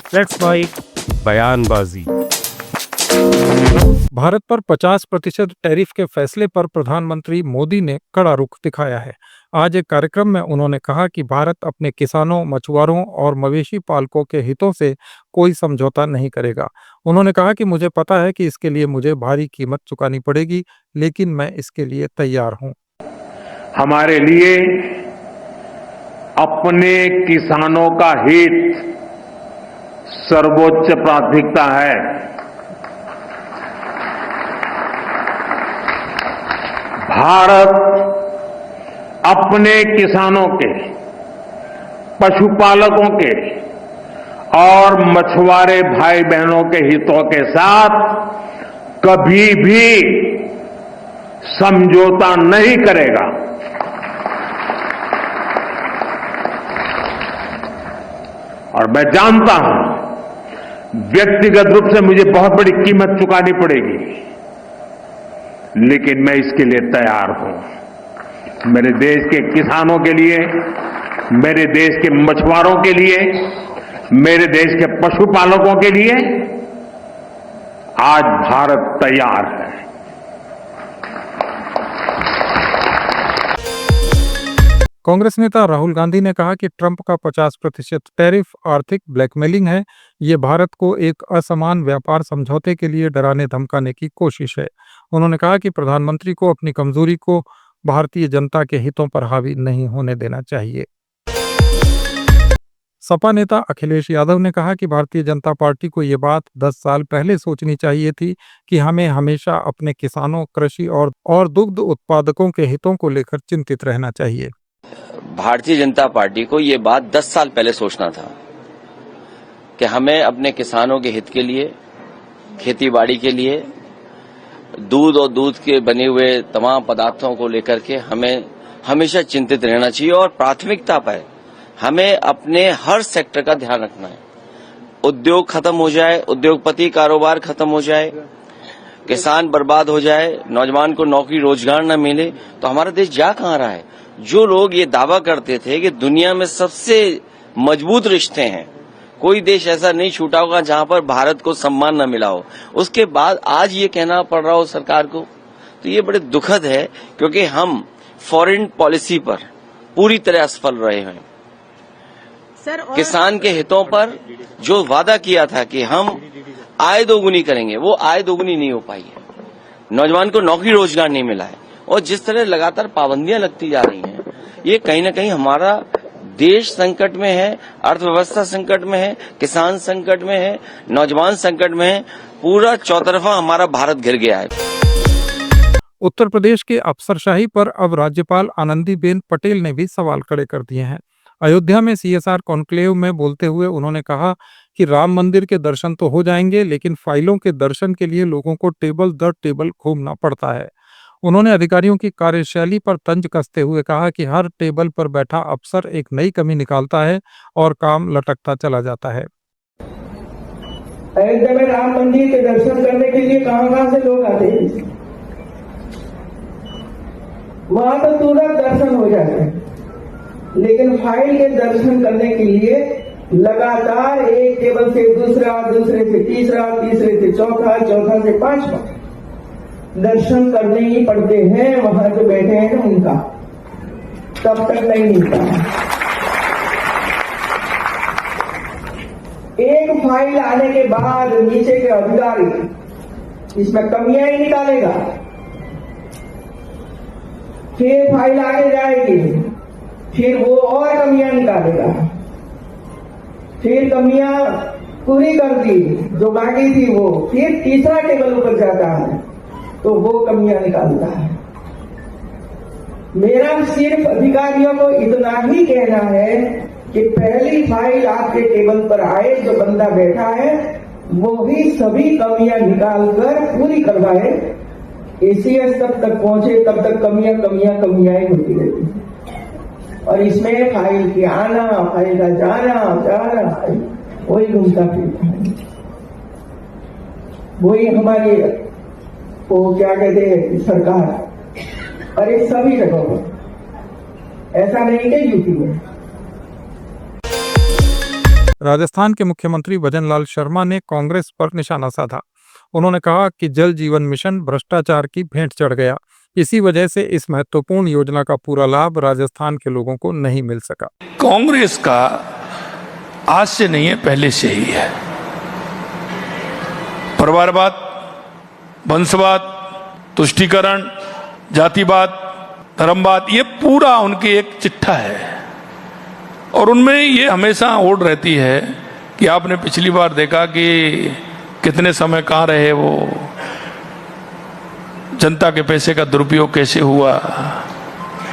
Let's bite बयानबाजी। भारत पर 50% tariff के फैसले पर प्रधानमंत्री मोदी ने कड़ा रुख दिखाया है। आज एक कार्यक्रम में उन्होंने कहा कि भारत अपने किसानों, मछुआरों और मवेशी पालकों के हितों से कोई समझौता नहीं करेगा। उन्होंने कहा कि मुझे पता है कि इसके लिए मुझे भारी कीमत चुकानी पड़ेगी, लेकिन मैं इसके लिए तैयार हूं। हमारे लिए अपने किसानों का हित सर्वोच्च प्राथमिकता है। भारत अपने किसानों के, पशुपालकों के और मछुआरे भाई बहनों के हितों के साथ कभी भी समझौता नहीं करेगा। और मैं जानता हूं व्यक्तिगत रूप से मुझे बहुत बड़ी कीमत चुकानी पड़ेगी, लेकिन मैं इसके लिए तैयार हूं। मेरे देश के किसानों के लिए, मेरे देश के मछुआरों के लिए, मेरे देश के पशुपालकों के लिए आज भारत तैयार है। कांग्रेस नेता राहुल गांधी ने कहा कि ट्रंप का 50% टैरिफ आर्थिक ब्लैकमेलिंग है। ये भारत को एक असमान व्यापार समझौते के लिए डराने धमकाने की कोशिश है। उन्होंने कहा कि प्रधानमंत्री को अपनी कमजोरी को भारतीय जनता के हितों पर हावी नहीं होने देना चाहिए। सपा नेता अखिलेश यादव ने कहा कि भारतीय जनता पार्टी को ये बात 10 साल पहले सोचनी चाहिए थी कि हमें हमेशा अपने किसानों, कृषि और दुग्ध उत्पादकों के हितों को लेकर चिंतित रहना चाहिए। भारतीय जनता पार्टी को ये बात 10 साल पहले सोचना था कि हमें अपने किसानों के हित के लिए, खेतीबाड़ी के लिए, दूध और दूध के बने हुए तमाम पदार्थों को लेकर के हमें हमेशा चिंतित रहना चाहिए और प्राथमिकता पर हमें अपने हर सेक्टर का ध्यान रखना है। उद्योग खत्म हो जाए, उद्योगपति कारोबार खत्म हो जाए, किसान बर्बाद हो जाए, नौजवान को नौकरी रोजगार न मिले तो हमारा देश जा कहां रहा है। जो लोग ये दावा करते थे कि दुनिया में सबसे मजबूत रिश्ते हैं, कोई देश ऐसा नहीं छूटा होगा जहां पर भारत को सम्मान न मिला हो, उसके बाद आज ये कहना पड़ रहा हो सरकार को, तो ये बड़े दुखद है क्योंकि हम फॉरेन पॉलिसी पर पूरी तरह असफल रहे हैं। किसान के हितों पर जो वादा किया था कि हम आय दोगुनी करेंगे, वो आय दोगुनी नहीं हो पाई है। नौजवान को नौकरी रोजगार नहीं मिला है और जिस तरह लगातार पाबंदियां लगती जा रही हैं, ये कहीं न कहीं हमारा देश संकट में है, अर्थव्यवस्था संकट में है, किसान संकट में है, नौजवान संकट में है, पूरा चौतरफा हमारा भारत घिर गया है। उत्तर प्रदेश के अफसरशाही पर अब राज्यपाल आनंदीबेन पटेल ने भी सवाल खड़े कर दिए हैं। अयोध्या में सीएसआर कॉन्क्लेव में बोलते हुए उन्होंने कहा कि राम मंदिर के दर्शन तो हो जाएंगे, लेकिन फाइलों के दर्शन के लिए लोगों को टेबल दर टेबल घूमना पड़ता है। उन्होंने अधिकारियों की कार्यशैली पर तंज कसते हुए कहा कि हर टेबल पर बैठा अफसर एक नई कमी निकालता है और काम लटकता चला जाता है। अयोध्या में राम मंदिर के दर्शन करने के लिए कहां से लोग आते हैं, वहां तो तुरंत दर्शन हो जाते हैं, लेकिन फाइल के दर्शन करने के लिए लगातार एक टेबल से दूसरा, दूसरे से तीसरा, तीसरे से चौथा, चौथा से पांचवा दर्शन करने ही पड़ते हैं। वहां जो बैठे हैं ना उनका तब तक नहीं मिलता। एक फाइल आने के बाद नीचे के अधिकारी इसमें कमियां ही निकालेगा, फिर फाइल आगे जाएगी, फिर वो और कमियां निकालेगा, फिर कमियां पूरी कर दी जो बाकी थी वो फिर तीसरा टेबल ऊपर जाता है तो वो कमियां निकालता है। मेरा सिर्फ अधिकारियों को इतना ही कहना है कि पहली फाइल आपके टेबल पर आए, जो बंदा बैठा है वो ही सभी कमियां निकालकर पूरी करवाए। एसीएस तब तक पहुंचे तब तक कमियां ही होती रहती। और इसमें फाइल के आना, फाइल का जाना वही घूमता फिरता है। वही हमारी वो क्या कहते हैं सरकार, अरे सभी जगहों पर, ऐसा नहीं कि यूपी में। राजस्थान के मुख्यमंत्री भजनलाल शर्मा ने कांग्रेस पर निशाना साधा। उन्होंने कहा कि जल जीवन मिशन भ्रष्टाचार की भेंट चढ़ गया, इसी वजह से इस महत्वपूर्ण योजना का पूरा लाभ राजस्थान के लोगों को नहीं मिल सका। कांग्रेस का आज से नहीं है, पहले से ही है। परिवारवाद, वंशवाद, तुष्टीकरण, जातिवाद, धर्मवाद, ये पूरा उनकी एक चिट्ठा है और उनमें ये हमेशा ओढ़ रहती है कि आपने पिछली बार देखा कि कितने समय कहाँ रहे, वो जनता के पैसे का दुरुपयोग कैसे हुआ।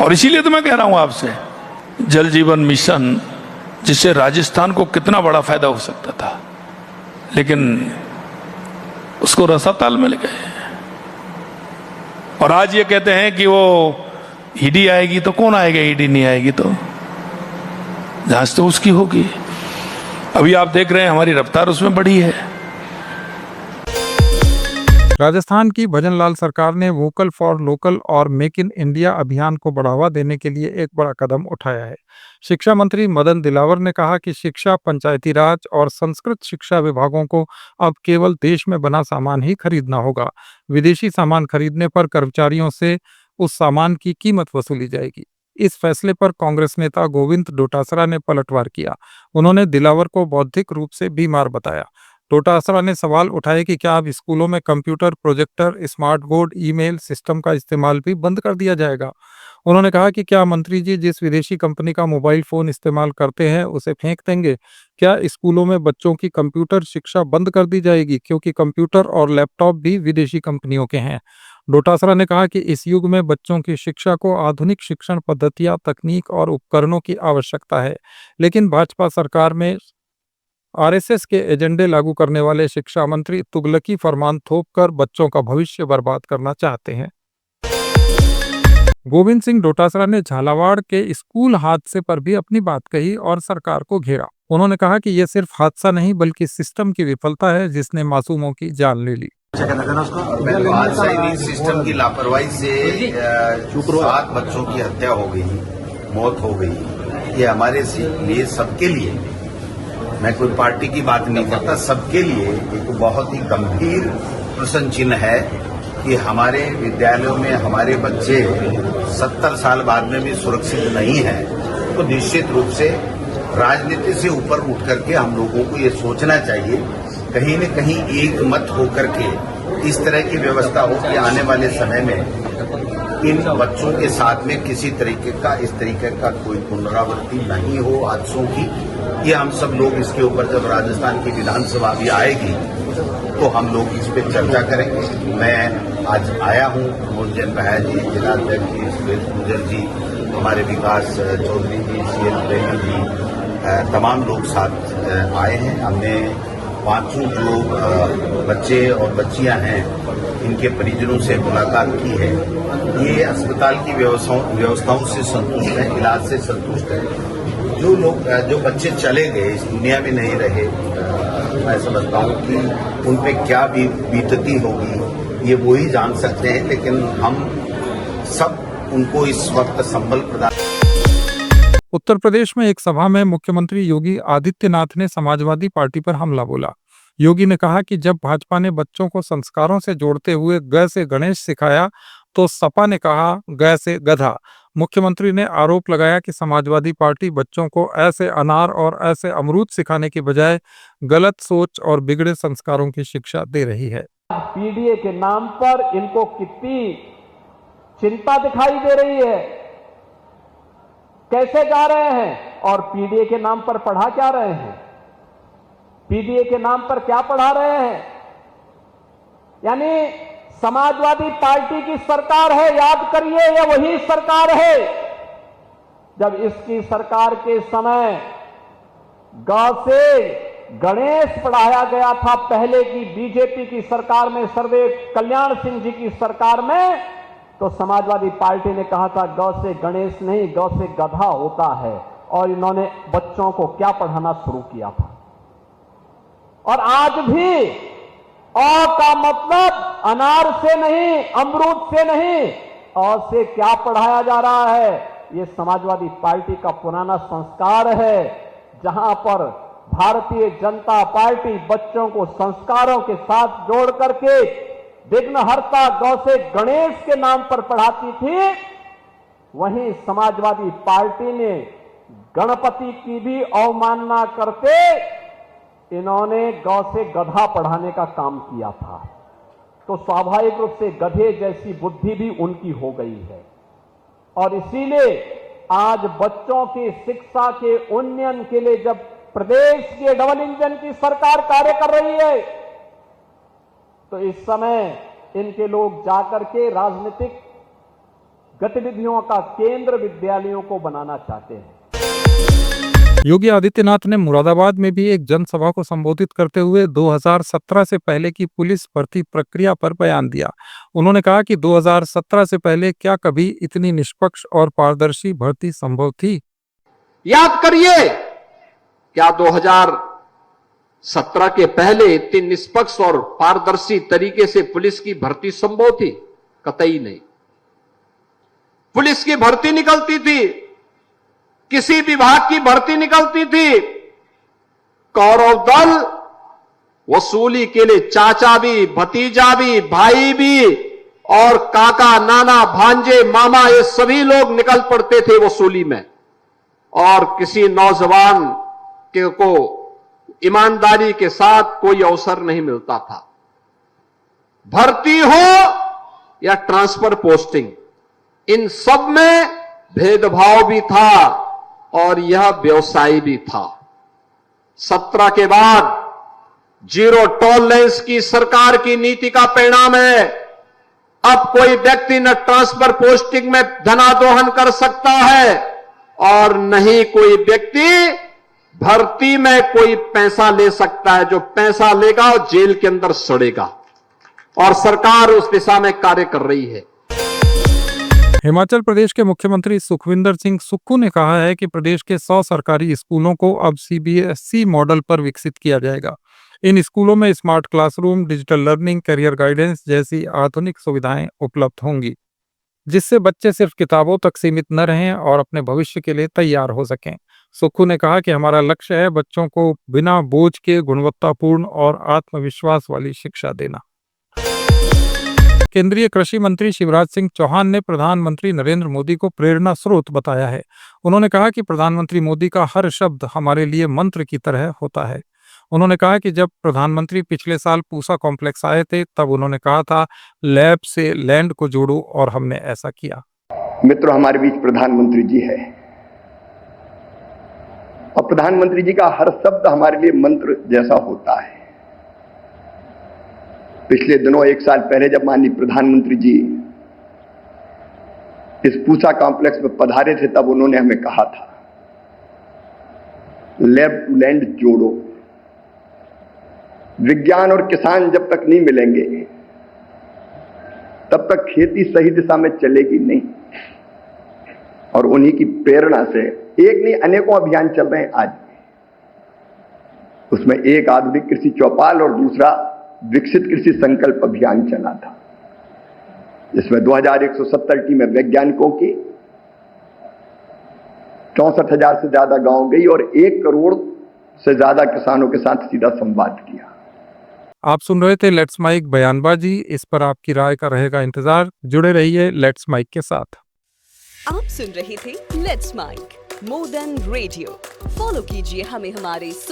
और इसीलिए तो मैं कह रहा हूं आपसे, जल जीवन मिशन जिससे राजस्थान को कितना बड़ा फायदा हो सकता था, लेकिन उसको रसाताल मिल गए। और आज ये कहते हैं कि वो ईडी आएगी, तो कौन आएगा? ईडी नहीं आएगी तो जांच तो उसकी होगी। अभी आप देख रहे हैं हमारी रफ्तार उसमें बढ़ी है। राजस्थान की भजनलाल सरकार ने वोकल फॉर लोकल और मेक इन इंडिया अभियान को बढ़ावा देने के लिए एक बड़ा कदम उठाया है। शिक्षा मंत्री मदन दिलावर ने कहा कि शिक्षा, पंचायती राज और संस्कृत शिक्षा विभागों को अब केवल देश में बना सामान ही खरीदना होगा। विदेशी सामान खरीदने पर कर्मचारियों से उस सामान की कीमत वसूली जाएगी। इस फैसले पर कांग्रेस नेता गोविंद डोटासरा ने पलटवार किया। उन्होंने दिलावर को बौद्धिक रूप से बीमार बताया। डोटासरा ने सवाल उठाए कि क्या अब स्कूलों में computer, projector, smart board, email system का इस्तेमाल भी बंद कर दिया जाएगा। उन्होंने कहा कि क्या मंत्री जी जिस विदेशी कंपनी का मोबाइल फोन इस्तेमाल करते हैं उसे फेंक देंगे? क्या स्कूलों में बच्चों की कंप्यूटर शिक्षा बंद कर दी जाएगी क्योंकि कंप्यूटर और लैपटॉप भी विदेशी कंपनियों के हैं? डोटासरा ने कहा कि इस युग में बच्चों की शिक्षा को आधुनिक शिक्षण पद्धतियां, तकनीक और उपकरणों की आवश्यकता है, लेकिन भाजपा सरकार में आरएसएस के एजेंडे लागू करने वाले शिक्षा मंत्री तुगलकी फरमान थोपकर बच्चों का भविष्य बर्बाद करना चाहते हैं। गोविंद सिंह डोटासरा ने झालावाड़ के स्कूल हादसे पर भी अपनी बात कही और सरकार को घेरा। उन्होंने कहा कि यह सिर्फ हादसा नहीं बल्कि सिस्टम की विफलता है जिसने मासूमों की जान ले ली। हादसा ही नहीं, सिस्टम की लापरवाही से 7 बच्चों की हत्या हो गई, मौत हो गई। ये हमारे लिए, सबके लिए, मैं कोई पार्टी की बात नहीं करता, सबके लिए एक बहुत ही गंभीर प्रश्न चिन्ह है कि हमारे विद्यालयों में हमारे बच्चे 70 साल बाद में भी सुरक्षित नहीं हैं। तो निश्चित रूप से राजनीति से ऊपर उठ करके हम लोगों को ये सोचना चाहिए, कहीं न कहीं एक मत होकर के इस तरह की व्यवस्था हो कि आने वाले समय में इन बच्चों के साथ में किसी तरीके का कोई पुनरावृत्ति नहीं हो हादसों की। ये हम सब लोग इसके ऊपर जब राजस्थान की विधानसभा भी आएगी तो हम लोग इस पर चर्चा करेंगे। मैं आज आया हूँ, मुरजन बहाया जी, जिलाध्यक्ष जी सुरेश गुर्जर जी, हमारे विकास चौधरी जी, सीएल प्रेमी जी, तमाम लोग साथ आए हैं। हमने 5 जो बच्चे और बच्चियां हैं इनके परिजनों से मुलाकात की है। ये अस्पताल की व्यवस्थाओं से संतुष्ट है, इलाज से संतुष्ट है। जो बच्चे चले गए, इस दुनिया में नहीं रहे, मैं समझता हूँ कि उन पे क्या भी बीतती होगी ये वो ही जान सकते हैं, लेकिन हम सब उनको इस वक्त संबल प्रदान। उत्तर प्रदेश में एक सभा में मुख्यमंत्री योगी आदित्यनाथ ने समाजवादी पार्टी पर हमला बोला। योगी ने कहा कि जब भाजपा ने बच्चों को संस्कारों से जोड़ते हुए ग से गणेश सिखाया तो सपा ने कहा ग से गधा। मुख्यमंत्री ने आरोप लगाया कि समाजवादी पार्टी बच्चों को ऐसे अनार और ऐसे अमरूद सिखाने की बजाय गलत सोच और बिगड़े संस्कारों की शिक्षा दे रही है। पीडीए के नाम पर इनको कितनी चिंता दिखाई दे रही है, कैसे जा रहे हैं और पीडीए के नाम पर पढ़ा क्या रहे हैं, पीडीए के नाम पर क्या पढ़ा रहे हैं। यानी समाजवादी पार्टी की सरकार है, याद करिए, यह वही सरकार है जब इसकी सरकार के समय ग से गणेश पढ़ाया गया था। पहले की बीजेपी की सरकार में, सर्वदेव कल्याण सिंह जी की सरकार में, तो समाजवादी पार्टी ने कहा था ग से गणेश नहीं, ग से गधा होता है। और इन्होंने बच्चों को क्या पढ़ाना शुरू किया था। और आज भी अ का मतलब अनार से नहीं, अमरूद से नहीं, अ से क्या पढ़ाया जा रहा है, ये समाजवादी पार्टी का पुराना संस्कार है, जहां पर भारतीय जनता पार्टी बच्चों को संस्कारों के साथ जोड़ करके विघ्नहर्ता गौ से गणेश के नाम पर पढ़ाती थी, वहीं समाजवादी पार्टी ने गणपति की भी अवमानना करते इन्होंने गौ से गधा पढ़ाने का काम किया था। तो स्वाभाविक रूप से गधे जैसी बुद्धि भी उनकी हो गई है। और इसीलिए आज बच्चों की शिक्षा के उन्नयन के लिए जब प्रदेश की डबल इंजन की सरकार कार्य कर रही है, तो इस समय इनके लोग जाकर के राजनीतिक गतिविधियों का केंद्र विद्यालयों को बनाना चाहते हैं। योगी आदित्यनाथ ने मुरादाबाद में भी एक जनसभा को संबोधित करते हुए 2017 से पहले की पुलिस भर्ती प्रक्रिया पर बयान दिया। उन्होंने कहा कि 2017 से पहले क्या कभी इतनी निष्पक्ष और पारदर्शी भर्ती संभव थी? याद करिए, क्या 2017 के पहले इतनी निष्पक्ष और पारदर्शी तरीके से पुलिस की भर्ती संभव थी? कतई नहीं। पुलिस की भर्ती निकलती थी, किसी विभाग की भर्ती निकलती थी, कौरव दल वसूली के लिए चाचा भी, भतीजा भी, भाई भी और काका, नाना, भांजे, मामा, ये सभी लोग निकल पड़ते थे वसूली में। और किसी नौजवान को ईमानदारी के साथ कोई अवसर नहीं मिलता था। भर्ती हो या ट्रांसफर पोस्टिंग, इन सब में भेदभाव भी था और यह व्यवसाय भी था। 17 के बाद जीरो टॉलरेंस की सरकार की नीति का परिणाम है। अब कोई व्यक्ति न ट्रांसफर पोस्टिंग में धनादोहन कर सकता है और न ही कोई व्यक्ति भर्ती में कोई पैसा ले सकता है। जो पैसा लेगा वो जेल के अंदर सड़ेगा और सरकार उस दिशा में कार्य कर रही है। हिमाचल प्रदेश के मुख्यमंत्री सुखविंदर सिंह सुक्खू ने कहा है कि प्रदेश के 100 सरकारी स्कूलों को अब CBSE मॉडल पर विकसित किया जाएगा। इन स्कूलों में smart classroom, digital learning, career guidance जैसी आधुनिक सुविधाएं उपलब्ध होंगी, जिससे बच्चे सिर्फ किताबों तक सीमित न रहें और अपने भविष्य के लिए तैयार हो सकें। सुक्खू ने कहा कि हमारा लक्ष्य है बच्चों को बिना बोझ के गुणवत्तापूर्ण और आत्मविश्वास वाली शिक्षा देना। केंद्रीय कृषि मंत्री शिवराज सिंह चौहान ने प्रधानमंत्री नरेंद्र मोदी को प्रेरणा स्रोत बताया है। उन्होंने कहा कि प्रधानमंत्री मोदी का हर शब्द हमारे लिए मंत्र की तरह होता है। उन्होंने कहा कि जब प्रधानमंत्री पिछले साल पूसा कॉम्प्लेक्स आए थे, तब उन्होंने कहा था लैब से लैंड को जोड़ो, और हमने ऐसा किया। मित्रों, हमारे बीच प्रधानमंत्री जी है और प्रधानमंत्री जी का हर शब्द हमारे लिए मंत्र जैसा होता है। पिछले दिनों 1 साल पहले जब माननीय प्रधानमंत्री जी इस पूसा कॉम्प्लेक्स में पधारे थे, तब उन्होंने हमें कहा था लैब टू लैंड जोड़ो। विज्ञान और किसान जब तक नहीं मिलेंगे तब तक खेती सही दिशा में चलेगी नहीं। और उन्हीं की प्रेरणा से एक नहीं अनेकों अभियान चल रहे हैं आज। उसमें एक आधुनिक कृषि चौपाल और दूसरा विकसित कृषि संकल्प अभियान चला था, जिसमें 2170 टीमें वैज्ञानिकों की 64,000 से ज्यादा गांव गई और 1 करोड़ से ज्यादा किसानों के साथ सीधा संवाद किया। आप सुन रहे थे लेट्स माइक बयानबाजी। इस पर आपकी राय का रहेगा इंतजार। जुड़े रहिए लेट्स माइक के साथ। आप सुन रहे थे let's mike more than radio. Follow कीजिए हमें हमारे